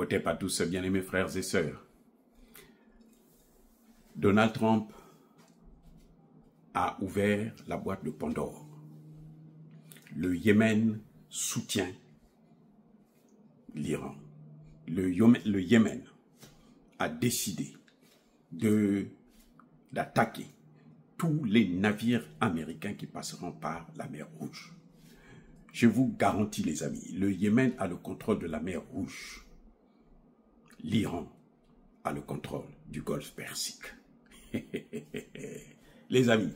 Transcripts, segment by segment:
Otep à tous, bien-aimés frères et sœurs. Donald Trump a ouvert la boîte de Pandore. Le Yémen soutient l'Iran. Le Yémen a décidé d'attaquer tous les navires américains qui passeront par la mer Rouge. Je vous garantis, les amis, le Yémen a le contrôle de la mer Rouge. L'Iran a le contrôle du golfe Persique. Les amis,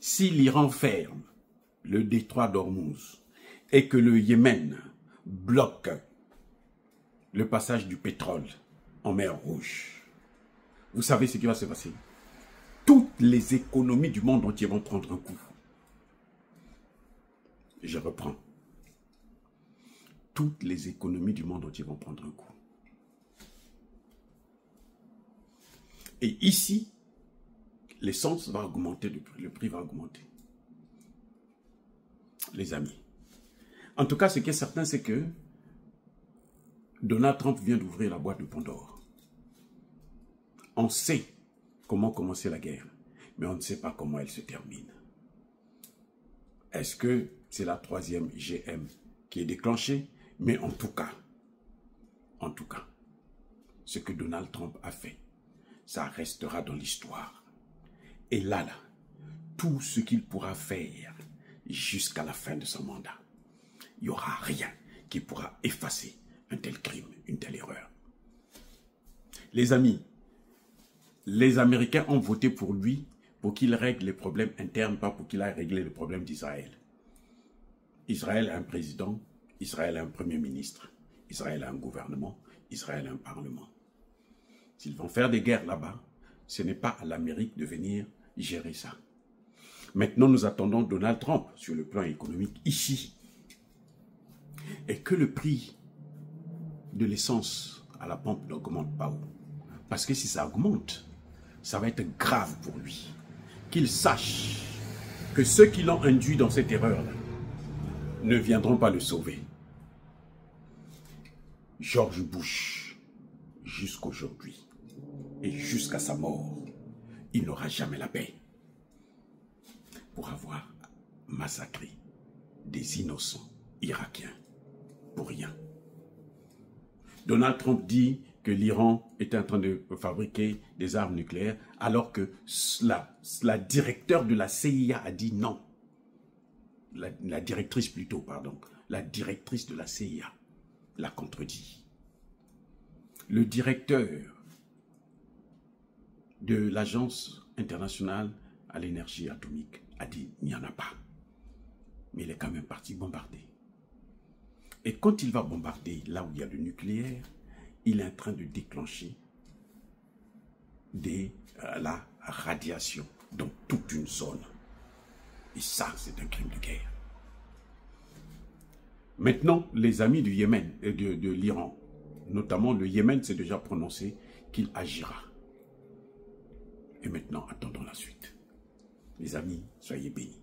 si l'Iran ferme le détroit d'Ormuz et que le Yémen bloque le passage du pétrole en mer Rouge, vous savez ce qui va se passer? Toutes les économies du monde entier vont prendre un coup. Je reprends. Toutes les économies du monde entier vont prendre un coup. Et ici, l'essence va augmenter, le prix va augmenter. Les amis. En tout cas, ce qui est certain, c'est que Donald Trump vient d'ouvrir la boîte de Pandore. On sait comment commencer la guerre, mais on ne sait pas comment elle se termine. Est-ce que c'est la 3e GM qui est déclenchée? Mais en tout cas, ce que Donald Trump a fait, ça restera dans l'histoire. Et là, tout ce qu'il pourra faire jusqu'à la fin de son mandat, il n'y aura rien qui pourra effacer un tel crime, une telle erreur. Les amis, les Américains ont voté pour lui pour qu'il règle les problèmes internes, pas pour qu'il aille régler le problème d'Israël. Israël a un président, Israël a un premier ministre, Israël a un gouvernement, Israël a un parlement. S'ils vont faire des guerres là-bas, ce n'est pas à l'Amérique de venir gérer ça. Maintenant, nous attendons Donald Trump sur le plan économique ici. Et que le prix de l'essence à la pompe n'augmente pas. Parce que si ça augmente, ça va être grave pour lui. Qu'il sache que ceux qui l'ont induit dans cette erreur-là ne viendront pas le sauver. George Bush, jusqu'aujourd'hui et jusqu'à sa mort, il n'aura jamais la paix pour avoir massacré des innocents irakiens pour rien. Donald Trump dit que l'Iran est en train de fabriquer des armes nucléaires alors que la directrice de la CIA a dit non. La directrice plutôt, pardon. La directrice de la CIA l'a contredit. Le directeur de l'Agence internationale à l'énergie atomique a dit il n'y en a pas. Mais il est quand même parti bombarder. Et quand il va bombarder là où il y a le nucléaire, il est en train de déclencher la radiation dans toute une zone. Et ça, c'est un crime de guerre. Maintenant, les amis du Yémen et de l'Iran, notamment le Yémen s'est déjà prononcé qu'il agira. Et maintenant, attendons la suite. Les amis, soyez bénis.